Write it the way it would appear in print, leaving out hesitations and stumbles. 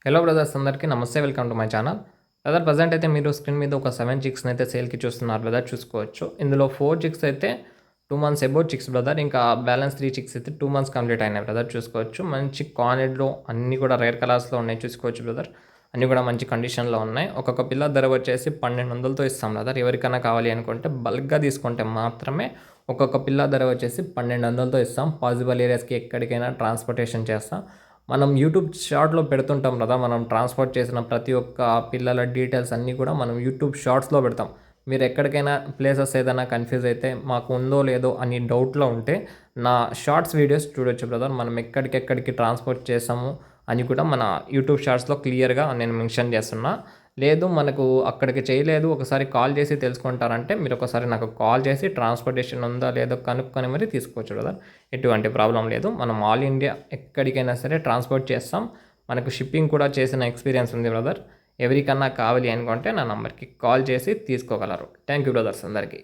Hello brothers అందరికీ నమస్తే, welcome to my channel. Brother present అయితే మీరు స్క్రీన్ మీద ఒక 7 చిక్స్ని అయితే సేల్కి చూస్తున్నారు బ్రదర్, చూసుకోవచ్చు. ఇందులో 4 చిక్స్ అయితే 2 మంత్స్ ఎబో చిక్స్ బ్రదర్, ఇంకా బ్యాలెన్స్ 3 చిక్స్ అయితే 2 మంత్స్ కంప్లీట్ అయినాయి బ్రదర్, చూసుకోవచ్చు. మంచి కానెడ్లో అన్నీ కూడా రేర్ కలర్స్లో ఉన్నాయి, చూసుకోవచ్చు బ్రదర్. అన్నీ కూడా మంచి కండిషన్లో ఉన్నాయి. ఒక్కొక్క పిల్ల ధర వచ్చేసి 1200తో ఇస్తాం బ్రదర్. ఎవరికైనా కావాలి అనుకుంటే బల్క్గా తీసుకుంటే మాత్రమే ఒక్కొక్క పిల్ల ధర వచ్చేసి 1200తో ఇస్తాం. పాసిబుల్ ఏరియాస్కి ఎక్కడికైనా ట్రాన్స్పోర్టేషన్ చేస్తాం. మనం యూట్యూబ్ షార్ట్లో పెడుతుంటాం కదా, మనం ట్రాన్స్పోర్ట్ చేసిన ప్రతి ఒక్క పిల్లల డీటెయిల్స్ అన్నీ కూడా మనం యూట్యూబ్ షార్ట్స్లో పెడతాం. మీరు ఎక్కడికైనా ప్లేసెస్ ఏదైనా కన్ఫ్యూజ్ అయితే, మాకు ఉందో లేదో అని డౌట్లో ఉంటే నా షార్ట్స్ వీడియోస్ చూడొచ్చు బ్రదర్. మనం ఎక్కడికెక్కడికి ట్రాన్స్పోర్ట్ చేసాము అని కూడా మన యూట్యూబ్ షార్ట్స్లో క్లియర్గా నేను మెన్షన్ చేస్తున్నా. లేదు మనకు అక్కడికి చేయలేదు, ఒకసారి కాల్ చేసి తెలుసుకుంటారంటే మీరు ఒకసారి నాకు కాల్ చేసి ట్రాన్స్పోర్టేషన్ ఉందా లేదో కనుక్కొని మరి తీసుకోవచ్చు బ్రదర్. ఎటువంటి ప్రాబ్లం లేదు. మనం ఆల్ ఇండియా ఎక్కడికైనా సరే ట్రాన్స్పోర్ట్ చేస్తాం. మనకు షిప్పింగ్ కూడా చేసిన ఎక్స్పీరియన్స్ ఉంది బ్రదర్. ఎవరికన్నా కావాలి అనుకుంటే నా నంబర్కి కాల్ చేసి తీసుకోగలరు. థ్యాంక్ యూ బ్రదర్స్ అందరికీ.